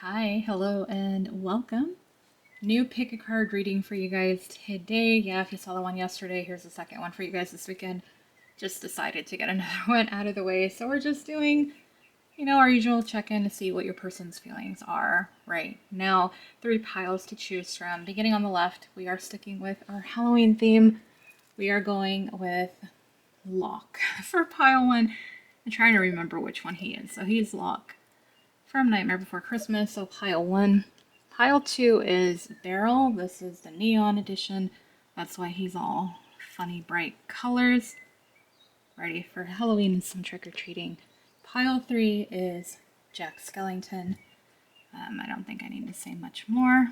Hi, hello, and welcome. New pick a card reading for you guys today. Yeah, if you saw the one yesterday, here's the second one for you guys this weekend. Just decided to get another one out of the way. So we're just doing, our usual check-in to see what your person's feelings are right now. 3 piles to choose from. Beginning on the left, we are sticking with our Halloween theme. We are going with Locke for pile 1. I'm trying to remember which one he is. So he's Locke from Nightmare Before Christmas, so pile 1. Pile 2 is Beryl. This is the neon edition. That's why he's all funny, bright colors. Ready for Halloween and some trick-or-treating. Pile 3 is Jack Skellington. I don't think I need to say much more.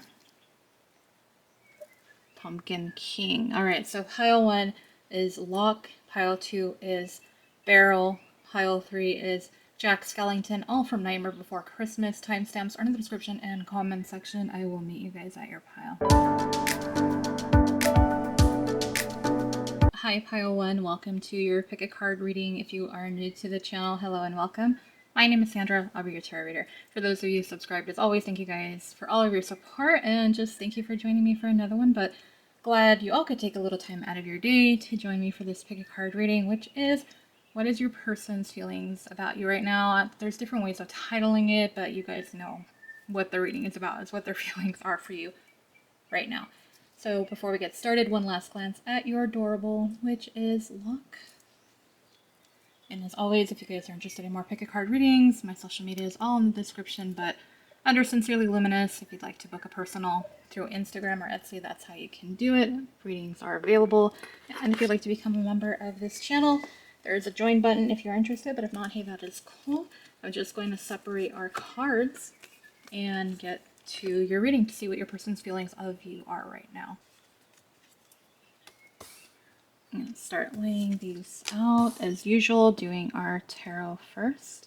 Pumpkin King. Alright, so pile 1 is Locke. Pile 2 is Beryl. Pile 3 is Jack Skellington, all from Nightmare Before Christmas. Timestamps are in the description and comment section. I will meet you guys at your pile. Hi, pile 1. Welcome to your pick a card reading. If you are new to the channel, hello and welcome. My name is Sandra. I'll be your tarot reader. For those of you subscribed, as always, thank you guys for all of your support, and just thank you for joining me for another one. But glad you all could take a little time out of your day to join me for this pick a card reading, which is what is your person's feelings about you right now. There's different ways of titling it, but you guys know what the reading is about, is what their feelings are for you right now. So before we get started, one last glance at your adorable, which is Locke. And as always, if you guys are interested in more pick a card readings, my social media is all in the description, but under Sincerely Luminous, if you'd like to book a personal through Instagram or Etsy, that's how you can do it. Readings are available. And if you'd like to become a member of this channel, there is a join button if you're interested, but if not, hey, that is cool. I'm just going to separate our cards and get to your reading to see what your person's feelings of you are right now. I'm going to start laying these out as usual, doing our tarot first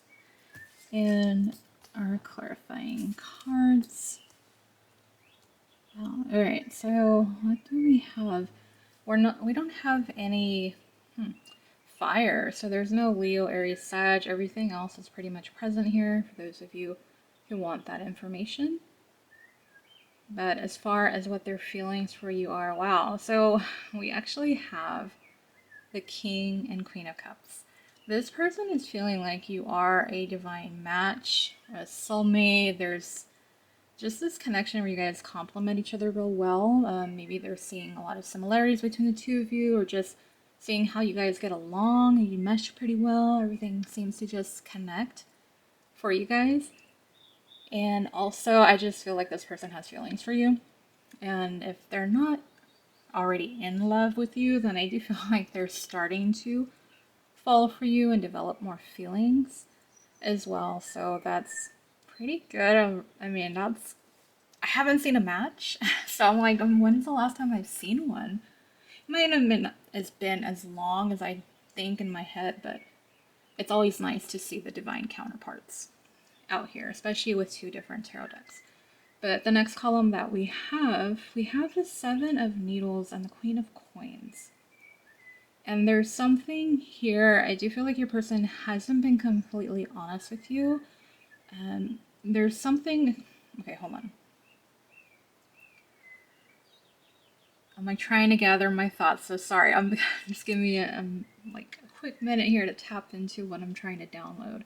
and our clarifying cards. Alright, so what do we have? We don't have any fire, so there's no Leo, Aries, Sag. Everything else is pretty much present here for those of you who want that information. But as far as what their feelings for you are, wow. So we actually have the King and Queen of Cups. This person is feeling like you are a divine match, a soulmate. There's just this connection where you guys complement each other real well. Maybe they're seeing a lot of similarities between the two of you, or just seeing how you guys get along. You mesh pretty well. Everything seems to just connect for you guys. And also, I just feel like this person has feelings for you. And if they're not already in love with you, then I do feel like they're starting to fall for you and develop more feelings as well. So that's pretty good. I mean, I haven't seen a match, so I'm like, when's the last time I've seen one? It might have been as long as I think in my head, but it's always nice to see the divine counterparts out here, especially with 2 different tarot decks. But the next column that we have the 7 of Needles and the Queen of Coins. And there's something here, I do feel like your person hasn't been completely honest with you. There's something, okay, hold on. I'm like trying to gather my thoughts, so sorry. I'm just giving me a quick minute here to tap into what I'm trying to download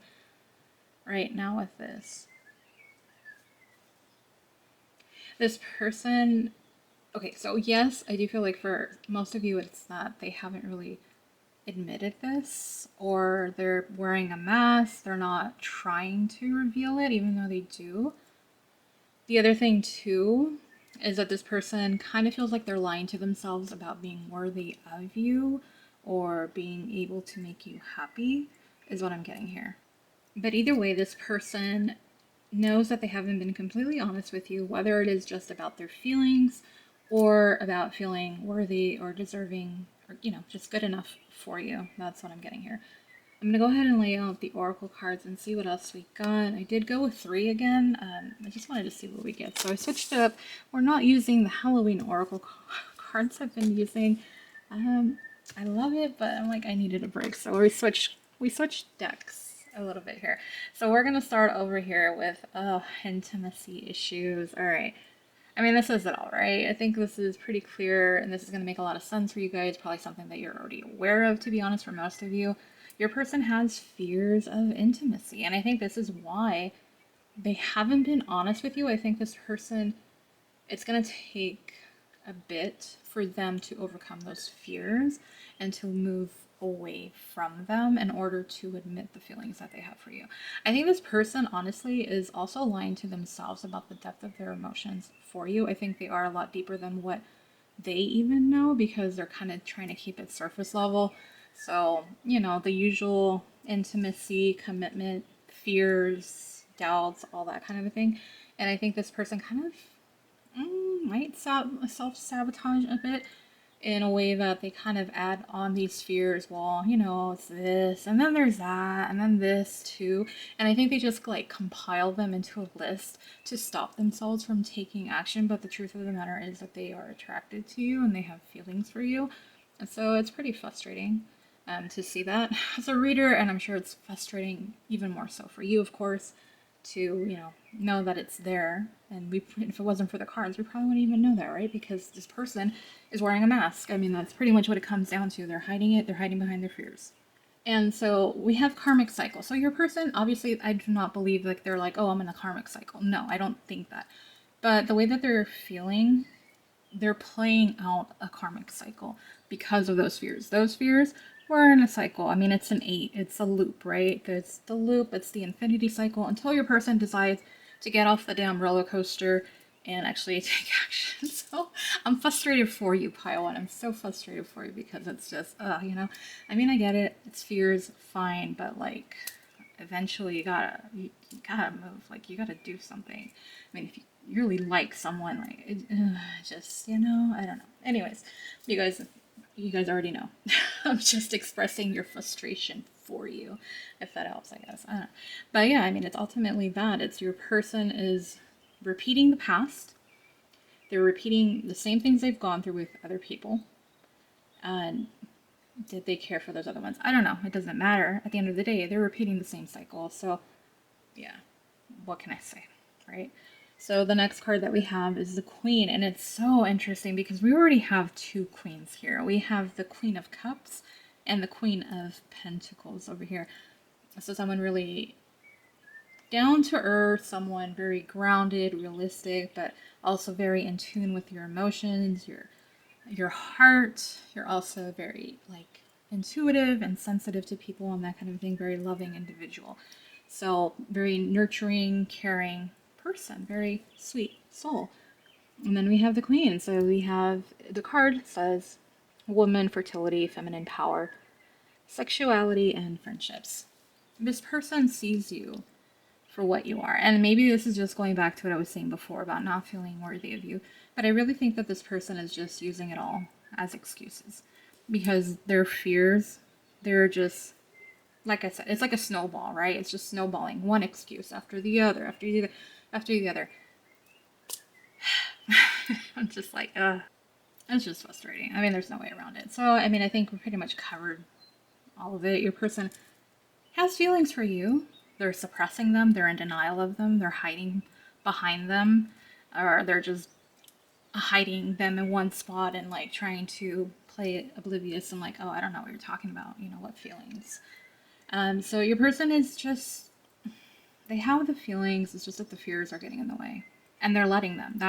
right now with this. This person, okay, so yes, I do feel like for most of you it's that they haven't really admitted this, or they're wearing a mask, they're not trying to reveal it even though they do. The other thing too is that this person kind of feels like they're lying to themselves about being worthy of you or being able to make you happy, is what I'm getting here. But either way, this person knows that they haven't been completely honest with you, whether it is just about their feelings or about feeling worthy or deserving or, just good enough for you. That's what I'm getting here. I'm going to go ahead and lay out the oracle cards and see what else we got. I did go with 3 again. I just wanted to see what we get. So I switched it up. We're not using the Halloween oracle cards I've been using. I love it, but I'm like, I needed a break. So we switched decks. a little bit here. So we're gonna start over here with intimacy issues. All right. I mean, this is it all, right? I think this is pretty clear, and this is gonna make a lot of sense for you guys. Probably something that you're already aware of, to be honest, for most of you. Your person has fears of intimacy, and I think this is why they haven't been honest with you. I think this person, it's going to take a bit for them to overcome those fears and to move away from them in order to admit the feelings that they have for you. I think this person honestly is also lying to themselves about the depth of their emotions for you. I think they are a lot deeper than what they even know because they're kind of trying to keep it surface level. So, you know, the usual intimacy, commitment, fears, doubts, all that kind of a thing. And I think this person kind of might self sabotage a bit in a way that they kind of add on these fears. Well, you know, it's this, and then there's that, and then this too. And I think they just like compile them into a list to stop themselves from taking action. But the truth of the matter is that they are attracted to you and they have feelings for you. And so it's pretty frustrating to see that as a reader. And I'm sure it's frustrating even more so for you, of course, to, you know that it's there. And if it wasn't for the cards, we probably wouldn't even know that, right? Because this person is wearing a mask. I mean, that's pretty much what it comes down to. They're hiding it. They're hiding behind their fears. And so we have karmic cycle. So your person, obviously, I do not believe like they're like, oh, I'm in a karmic cycle. No, I don't think that. But the way that they're feeling, they're playing out a karmic cycle because of those fears. Those fears were in a cycle. I mean, it's an 8. It's a loop, right? It's the loop. It's the infinity cycle until your person decides to get off the damn roller coaster and actually take action. So I'm frustrated for you, Pile 1. I'm so frustrated for you because it's just, you know, I mean, I get it. It's fears, fine, but like, eventually you gotta move. Like, you gotta do something. I mean, if you really like someone, like, just, you know, I don't know. Anyways, you guys already know. I'm just expressing your frustration for you, if that helps, I guess. I don't know. But yeah, I mean, it's ultimately that. It's your person is repeating the past. They're repeating the same things they've gone through with other people. And did they care for those other ones? I don't know. It doesn't matter. At the end of the day, they're repeating the same cycle. So, yeah, what can I say, right? So the next card that we have is the Queen, and it's so interesting because we already have 2 queens here. We have the Queen of Cups and the Queen of Pentacles over here. So someone really down to earth, someone very grounded, realistic, but also very in tune with your emotions, your heart. You're also very like intuitive and sensitive to people and that kind of thing, very loving individual. So very nurturing, caring person, very sweet soul. And then we have the Queen. So we have the card says woman, fertility, feminine power, sexuality, and friendships. This person sees you for what you are. And maybe this is just going back to what I was saying before about not feeling worthy of you. But I really think that this person is just using it all as excuses. Because their fears, they're just, like I said, it's like a snowball, right? It's just snowballing. One excuse after the other, after the other, after the other. I'm just like, it's just frustrating. I mean, there's no way around it. So, I mean, I think we pretty much covered all of it. Your person has feelings for you. They're suppressing them. They're in denial of them. They're hiding behind them. Or they're just hiding them in one spot and like trying to play it oblivious and like, oh, I don't know what you're talking about. You know, what feelings? So your person is just, they have the feelings. It's just that the fears are getting in the way and they're letting them.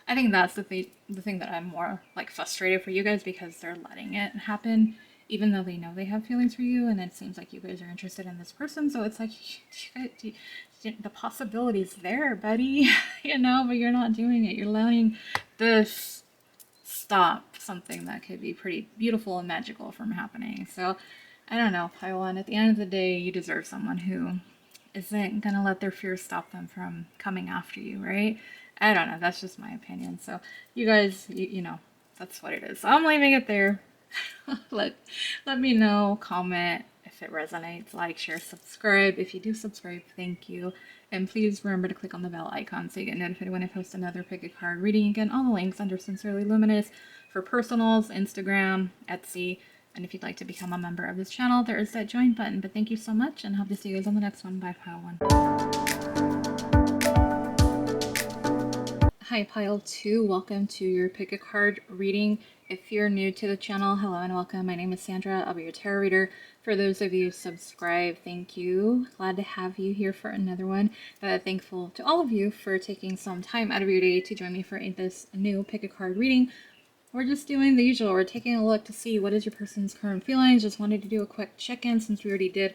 I think that's the thing that I'm more like frustrated for you guys because they're letting it happen even though they know they have feelings for you and it seems like you guys are interested in this person. So it's like, the possibility's there, buddy, you know, but you're not doing it. You're letting this stop something that could be pretty beautiful and magical from happening. So I don't know, Pylon, at the end of the day, you deserve someone who isn't going to let their fears stop them from coming after you, right? I don't know. That's just my opinion. So you guys, you know, that's what it is. So I'm leaving it there. let me know, comment if it resonates, like, share, subscribe. If you do subscribe, thank you. And please remember to click on the bell icon so you get notified when I post another pick a card reading. Again, all the links under Sincerely Luminous for personals, Instagram, Etsy, And if you'd like to become a member of this channel, there is that join button. But thank you so much, and hope to see you guys on the next one. Bye, Pile 1. Hi, Pile 2. Welcome to your pick a card reading. If you're new to the channel, hello and welcome. My name is Sandra. I'll be your tarot reader. For those of you subscribed, thank you. Glad to have you here for another one. Thankful to all of you for taking some time out of your day to join me for this new pick a card reading. We're just doing the usual. We're taking a look to see what is your person's current feelings. Just wanted to do a quick check-in since we already did,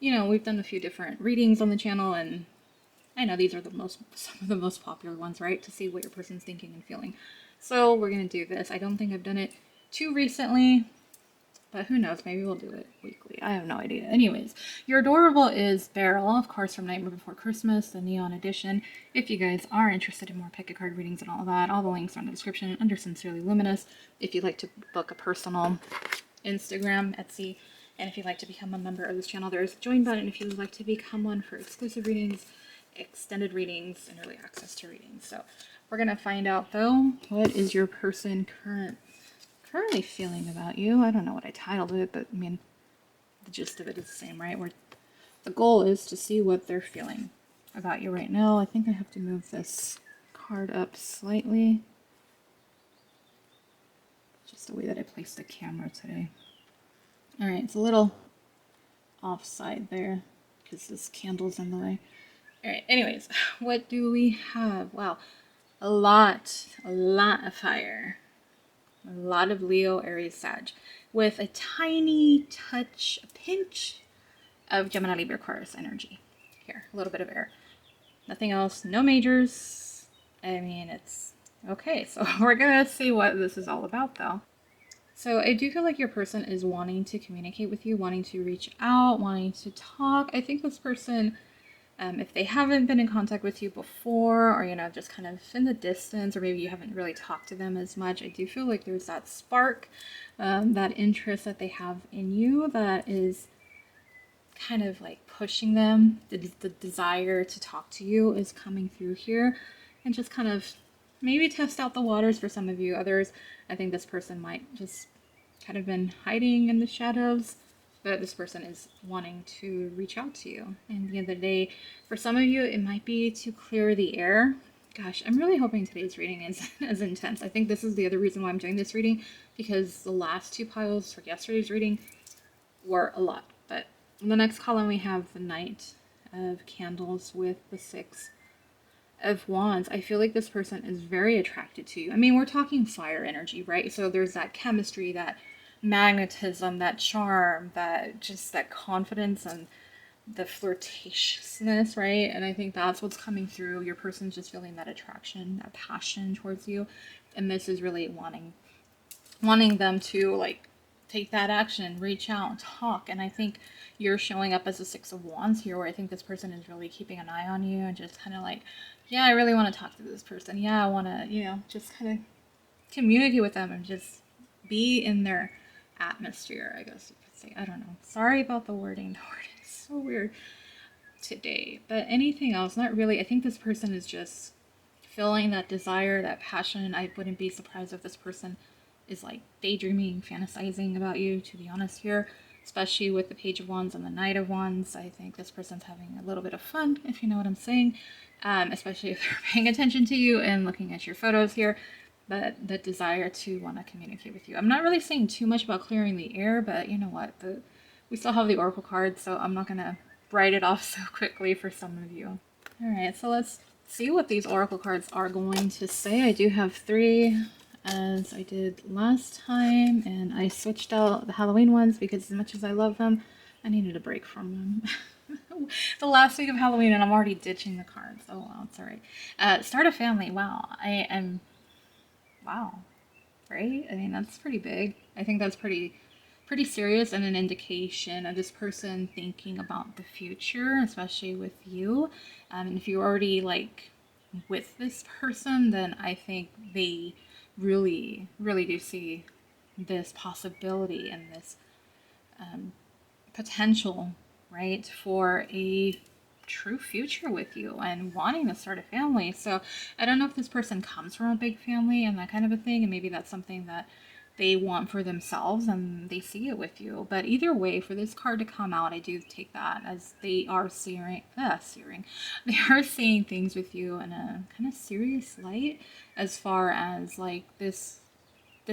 we've done a few different readings on the channel, and I know these are some of the most popular ones, right? To see what your person's thinking and feeling. So we're going to do this. I don't think I've done it too recently, but who knows? Maybe we'll do it weekly. I have no idea. Anyways, your adorable is Beryl, of course, from Nightmare Before Christmas, the Neon Edition. If you guys are interested in more pick a card readings and all that, all the links are in the description under Sincerely Luminous. If you'd like to book a personal Instagram, Etsy, and if you'd like to become a member of this channel, there is a join button if you would like to become one for exclusive readings, extended readings, and early access to readings. So we're going to find out, though, what is your person currently feeling about you. I don't know what I titled it, but I mean, the gist of it is the same, right? Where the goal is to see what they're feeling about you right now. I think I have to move this card up slightly. Just the way that I placed the camera today. All right, it's a little offside there because this candle's in the way. All right, anyways, what do we have? Wow, a lot of fire. A lot of Leo, Aries, Sag, with a tiny touch, a pinch of Gemini, Libra, Aquarius energy. Here, a little bit of air. Nothing else, no majors. I mean, it's okay. So we're going to see what this is all about, though. So I do feel like your person is wanting to communicate with you, wanting to reach out, wanting to talk. I think this person, if they haven't been in contact with you before, or, just kind of in the distance, or maybe you haven't really talked to them as much, I do feel like there's that spark, that interest that they have in you that is kind of like pushing them. The desire to talk to you is coming through here, and just kind of maybe test out the waters for some of you. Others, I think this person might just kind of been hiding in the shadows. But this person is wanting to reach out to you. And at the end of the day, for some of you, it might be to clear the air. Gosh, I'm really hoping today's reading is as intense. I think this is the other reason why I'm doing this reading, because the last two piles for yesterday's reading were a lot. But in the next column, we have the Knight of Candles with the Six of Wands. I feel like this person is very attracted to you. I mean, we're talking fire energy, right? So there's that chemistry, that magnetism, that charm, that confidence and the flirtatiousness, right? And I think that's what's coming through. Your person's just feeling that attraction, that passion towards you, and this is really wanting them to like take that action, reach out, talk. And I think you're showing up as a Six of Wands here, where I think this person is really keeping an eye on you and just kind of like, yeah, I really want to talk to this person. Yeah, I want to, just kind of communicate with them and just be in their atmosphere, I guess you could say. I don't know. Sorry about the wording. The wording is so weird today. But anything else? Not really. I think this person is just feeling that desire, that passion. I wouldn't be surprised if this person is like daydreaming, fantasizing about you, to be honest here. Especially with the Page of Wands and the Knight of Wands. I think this person's having a little bit of fun, if you know what I'm saying. Especially if they're paying attention to you and looking at your photos here. But the desire to want to communicate with you. I'm not really saying too much about clearing the air, but you know what? We still have the Oracle cards, so I'm not going to write it off so quickly for some of you. All right, so let's see what these Oracle cards are going to say. I do have 3, as I did last time, and I switched out the Halloween ones because as much as I love them, I needed a break from them. The last week of Halloween, and I'm already ditching the cards. Oh, well, it's all right. Start a family. Wow, wow, right? I mean, that's pretty big. I think that's pretty serious and an indication of this person thinking about the future, especially with you. And if you're already like with this person, then I think they really do see this possibility and this potential, right, for a true future with you and wanting to start a family. So I don't know if this person comes from a big family and that kind of a thing, and maybe that's something that they want for themselves and they see it with you. But either way, for this card to come out, I do take that as they are they are seeing things with you in a kind of serious light, as far as like this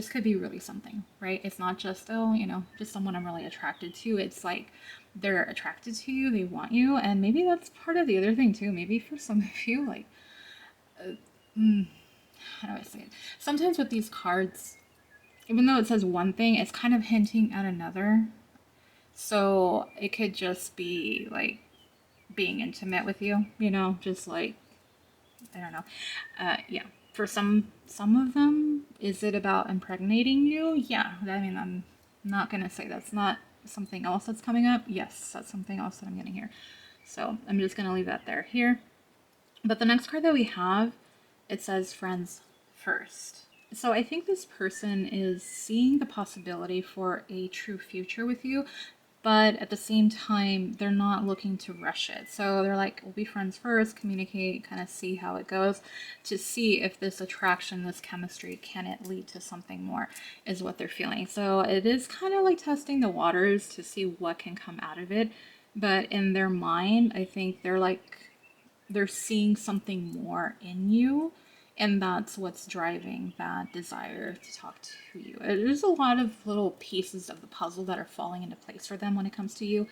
could be really something, right? It's not just, oh, just someone I'm really attracted to. It's like they're attracted to you, they want you, and maybe that's part of the other thing too. Maybe for some of you, like, how do I say it? Sometimes with these cards, even though it says one thing, it's kind of hinting at another. So it could just be like being intimate with you, just like, I don't know. Yeah. For some of them, is it about impregnating you? Yeah. I mean, I'm not going to say that's not something else that's coming up. Yes, that's something else that I'm getting here. So I'm just going to leave that there here. But the next card that we have, it says friends first. So I think this person is seeing the possibility for a true future with you, but at the same time, they're not looking to rush it. So they're like, we'll be friends first, communicate, kind of see how it goes, to see if this attraction, this chemistry, can it lead to something more, is what they're feeling. So it is kind of like testing the waters to see what can come out of it. But in their mind, I think they're seeing something more in you, and that's what's driving that desire to talk to you. There's a lot of little pieces of the puzzle that are falling into place for them when it comes to you,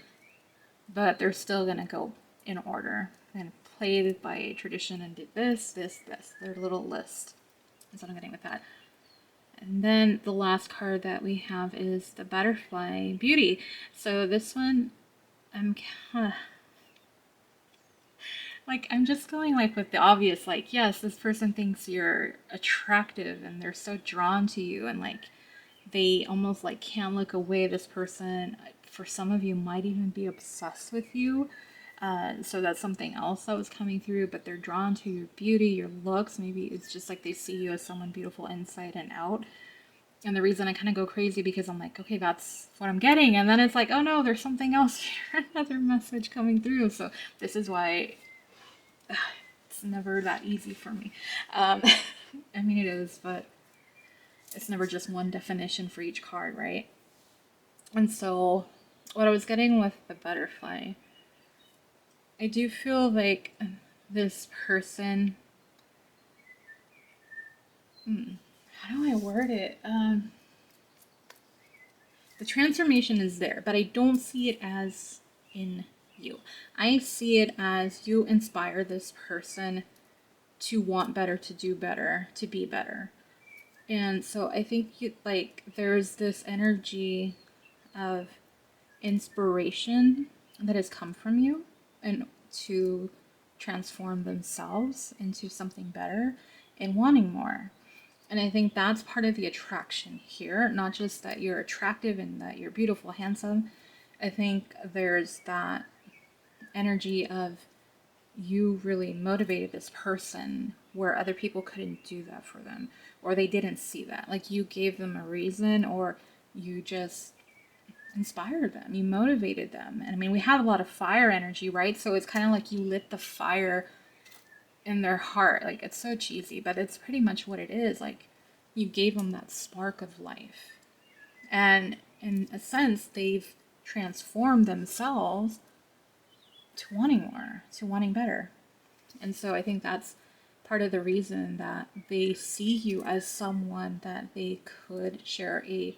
but they're still going to go in order and play it by tradition and do this, their little list. That's what I'm getting with that. And then the last card that we have is the Butterfly Beauty. So this one, I'm kind of like, I'm just going like with the obvious, like, yes, this person thinks you're attractive and they're so drawn to you, and like they almost like can't look away. This person, for some of you, might even be obsessed with you. So that's something else that was coming through, but they're drawn to your beauty, your looks. Maybe it's just like they see you as someone beautiful inside and out. And the reason I kind of go crazy, because I'm like, okay, that's what I'm getting. And then it's like, oh no, there's something else here, another message coming through. So this is why it's never that easy for me. I mean, it is, but it's never just one definition for each card, right? And so what I was getting with the butterfly, I do feel like this person, how do I word it? The transformation is there, but I don't see it as in you. I see it as you inspire this person to want better, to do better, to be better. And so I think there's this energy of inspiration that has come from you and to transform themselves into something better and wanting more. And I think that's part of the attraction here, not just that you're attractive and that you're beautiful, handsome. I think there's that energy of you really motivated this person where other people couldn't do that for them, or they didn't see that. Like, you gave them a reason, or you just inspired them, you motivated them. And I mean, we have a lot of fire energy, right? So it's kind of like you lit the fire in their heart. Like, it's so cheesy, but it's pretty much what it is. Like, you gave them that spark of life, and in a sense they've transformed themselves to wanting more, to wanting better. And so I think that's part of the reason that they see you as someone that they could share a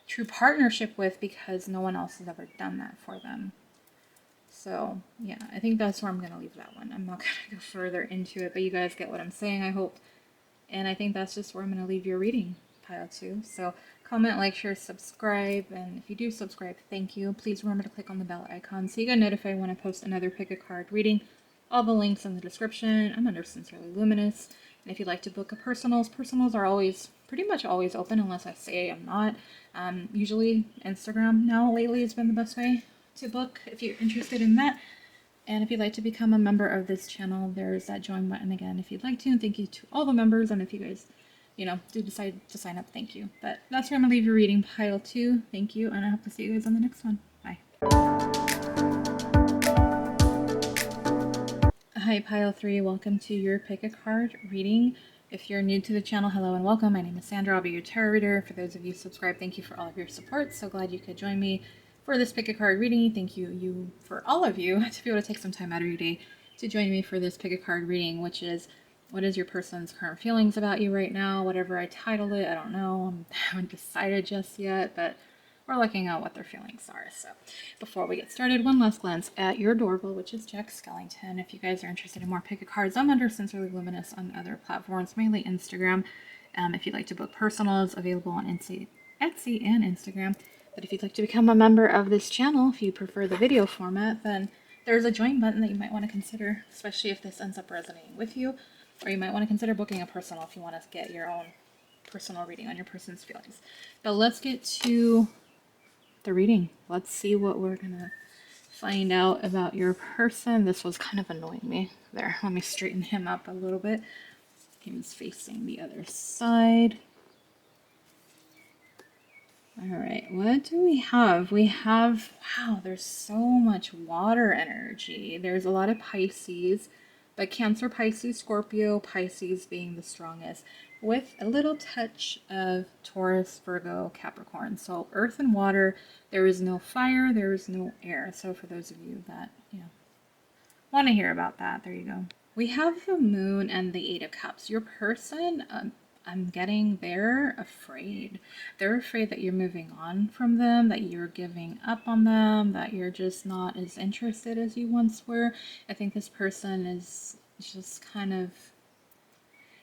true partnership with, because no one else has ever done that for them. So yeah, I think that's where I'm going to leave that one. I'm not going to go further into it, but you guys get what I'm saying, I hope. And I think that's just where I'm going to leave your reading, pile 2. So comment, like, share, subscribe. And if you do subscribe, thank you. Please remember to click on the bell icon so you get notified when I post another pick a card reading. All the links in the description. I'm under Sincerely Luminous. And if you'd like to book a personals are always, pretty much always open unless I say I'm not. Usually Instagram now lately has been the best way to book if you're interested in that. And if you'd like to become a member of this channel, there's that join button again if you'd like to. And thank you to all the members. And if you guys, do decide to sign up, thank you. But that's where I'm going to leave your reading, pile 2. Thank you. And I hope to see you guys on the next one. Bye. Hi, Pile 3. Welcome to your pick a card reading. If you're new to the channel, hello and welcome. My name is Sandra. I'll be your tarot reader. For those of you subscribed, thank you for all of your support. So glad you could join me for this pick a card reading. Thank you for all of you to be able to take some time out of your day to join me for this pick a card reading, which is what is your person's current feelings about you right now? Whatever I titled it, I don't know. I haven't decided just yet, but we're looking at what their feelings are. So before we get started, one last glance at your doorbell, which is Jack Skellington. If you guys are interested in more pick a cards, I'm under Sincerely Luminous on other platforms, mainly Instagram. If you'd like to book personals, available on Etsy and Instagram. But if you'd like to become a member of this channel, if you prefer the video format, then there's a join button that you might want to consider, especially if this ends up resonating with you. Or you might want to consider booking a personal if you want to get your own personal reading on your person's feelings. But let's get to the reading. Let's see what we're gonna find out about your person. This was kind of annoying me. There, let me straighten him up a little bit. He was facing the other side. All right, what do we have? We have, wow, there's so much water energy. There's a lot of Pisces, but Cancer, Pisces, Scorpio, Pisces being the strongest, with a little touch of Taurus, Virgo, Capricorn. So earth and water, there is no fire, there is no air. So for those of you that, want to hear about that, there you go. We have the Moon and the Eight of Cups. Your person, I'm getting they're afraid. They're afraid that you're moving on from them, that you're giving up on them, that you're just not as interested as you once were. I think this person is just kind of,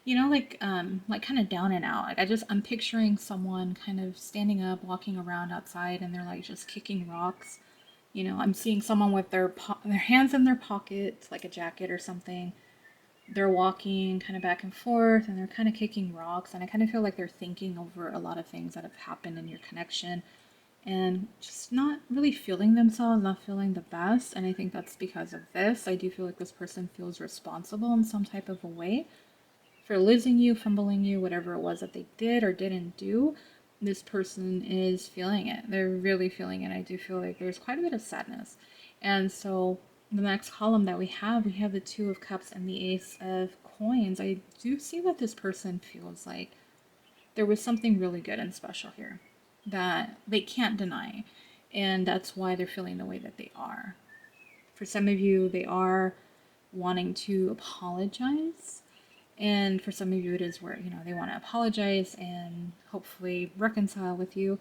like kind of down and out. Like I'm picturing someone kind of standing up, walking around outside, and they're like just kicking rocks. I'm seeing someone with their hands in their pockets, like a jacket or something. They're walking kind of back and forth, and they're kind of kicking rocks, and I kind of feel like they're thinking over a lot of things that have happened in your connection and just not really feeling themselves, not feeling the best. And I think that's because of this. I do feel like this person feels responsible in some type of a way for losing you, fumbling you, whatever it was that they did or didn't do. This person is feeling it. They're really feeling it. I do feel like there's quite a bit of sadness. And so the next column that we have the Two of Cups and the Ace of Coins. I do see that this person feels like there was something really good and special here that they can't deny. And that's why they're feeling the way that they are. For some of you, they are wanting to apologize. And for some of you, it is where, they want to apologize and hopefully reconcile with you.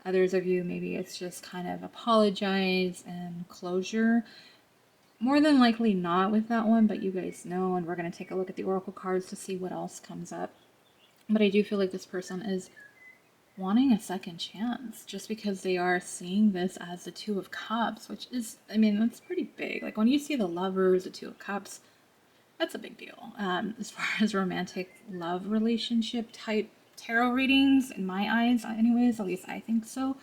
Others of you, maybe it's just kind of apologize and closure. More than likely not with that one, but you guys know, and we're going to take a look at the oracle cards to see what else comes up. But I do feel like this person is wanting a second chance just because they are seeing this as the Two of Cups, which is, that's pretty big. Like when you see the Lovers, the Two of Cups, that's a big deal. As far as romantic love relationship type tarot readings, in my eyes, anyways, at least I think so,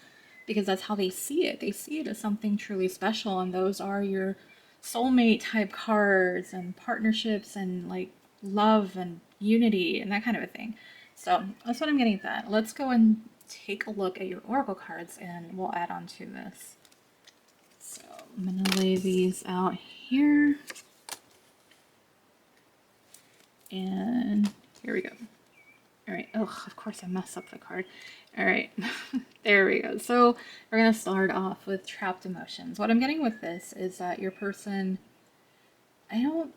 because that's how they see it. They see it as something truly special, and those are your soulmate type cards and partnerships and like love and unity and that kind of a thing. So that's what I'm getting at that. Let's go and take a look at your oracle cards and we'll add on to this. So I'm going to lay these out here. And here we go. All right. Oh, of course I messed up the card. All right. There we go. So we're going to start off with trapped emotions. What I'm getting with this is that your person, I'm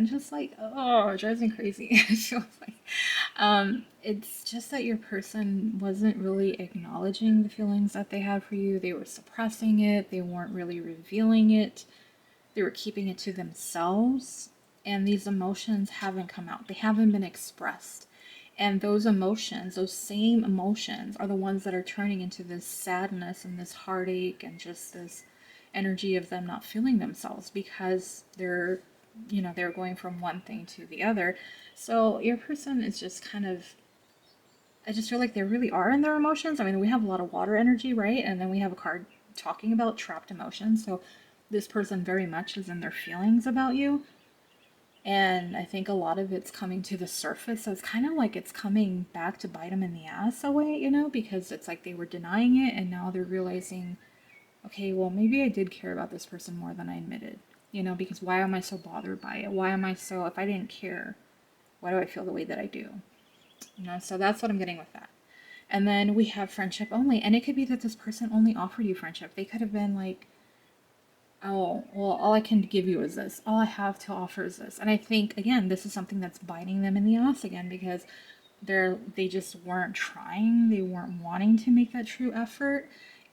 just like, oh, it drives me crazy. It's just that your person wasn't really acknowledging the feelings that they had for you. They were suppressing it. They weren't really revealing it. They were keeping it to themselves. And these emotions haven't come out. They haven't been expressed. And those emotions, those same emotions, are the ones that are turning into this sadness and this heartache and just this energy of them not feeling themselves because they're going from one thing to the other. So your person is just kind of, I just feel like they really are in their emotions. We have a lot of water energy, right? And then we have a card talking about trapped emotions. So this person very much is in their feelings about you. And I think a lot of it's coming to the surface. So it's kind of like it's coming back to bite them in the ass a way, because it's like they were denying it and now they're realizing, okay, well, maybe I did care about this person more than I admitted. You know, because why am I so bothered by it? Why am I so, if I didn't care, why do I feel the way that I do? You know, so that's what I'm getting with that. And then we have friendship only. And it could be that this person only offered you friendship. They could have been like, oh, well, all I can give you is this. All I have to offer is this. And I think, again, this is something that's biting them in the ass again because they just weren't trying. They weren't wanting to make that true effort.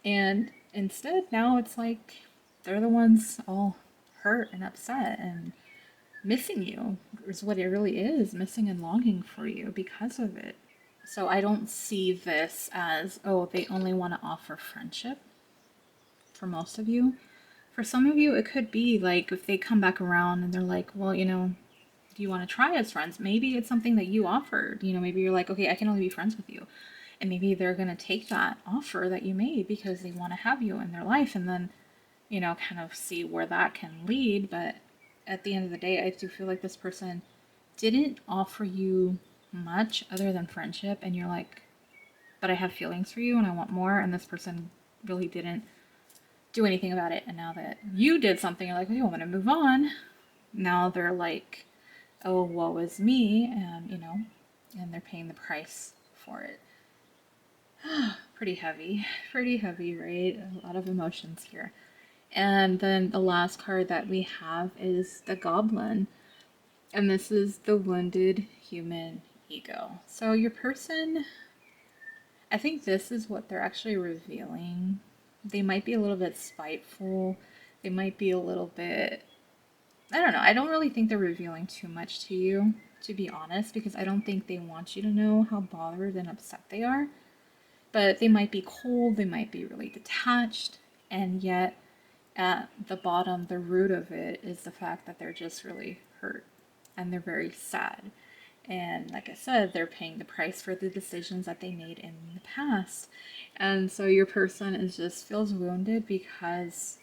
And instead, now it's like they're the ones all hurt and upset and missing you is what it really is, missing and longing for you because of it. So I don't see this as, oh, they only want to offer friendship for most of you. For some of you, it could be like if they come back around and they're like, well, you know, do you want to try as friends? Maybe it's something that you offered. You know, maybe you're like, okay, I can only be friends with you. And maybe they're going to take that offer that you made because they want to have you in their life and then, you know, kind of see where that can lead. But at the end of the day, I do feel like this person didn't offer you much other than friendship. And you're like, but I have feelings for you and I want more. And this person really didn't do anything about it. And now that you did something, you're like, oh, I'm going to move on. Now they're like, oh, woe is me. And, you know, and they're paying the price for it. Pretty heavy, right? A lot of emotions here. And then the last card that we have is the Goblin. And this is the wounded human ego. So your person, I think this is what they're actually revealing. They might be a little bit spiteful. They might be a little bit, I don't know. I don't really think they're revealing too much to you, to be honest, because I don't think they want you to know how bothered and upset they are. But they might be cold, they might be really detached, and yet at the bottom, the root of it is the fact that they're just really hurt and they're very sad. And like I said, they're paying the price for the decisions that they made in the past. And so your person is just feels wounded because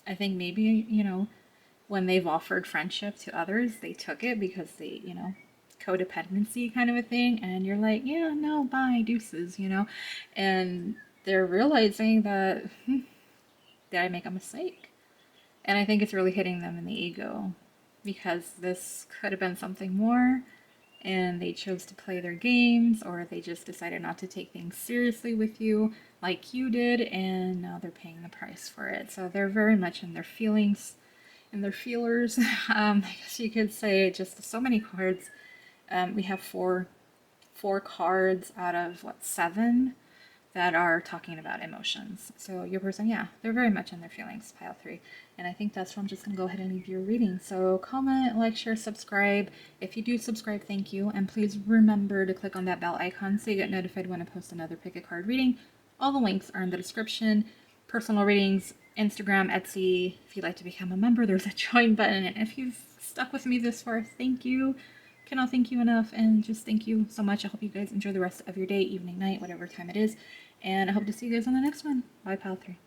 I think maybe, you know, when they've offered friendship to others, they took it because they, you know, codependency kind of a thing. And you're like, yeah, no, bye, deuces, you know. And they're realizing that, did I make a mistake? And I think it's really hitting them in the ego because this could have been something more and they chose to play their games or they just decided not to take things seriously with you like you did and now they're paying the price for it. So they're very much in their feelings and their feelers. I guess you could say just so many cards. We have four cards out of what, 7 that are talking about emotions. So your person, yeah, they're very much in their feelings, pile 3. And I think that's where I'm just going to go ahead and leave your reading. So comment, like, share, subscribe. If you do subscribe, thank you. And please remember to click on that bell icon so you get notified when I post another pick a card reading. All the links are in the description. Personal readings, Instagram, Etsy. If you'd like to become a member, there's a join button. And if you've stuck with me this far, thank you. Cannot thank you enough, and just thank you so much. I hope you guys enjoy the rest of your day, evening, night, whatever time it is. And I hope to see you guys on the next one. Bye, Pal 3.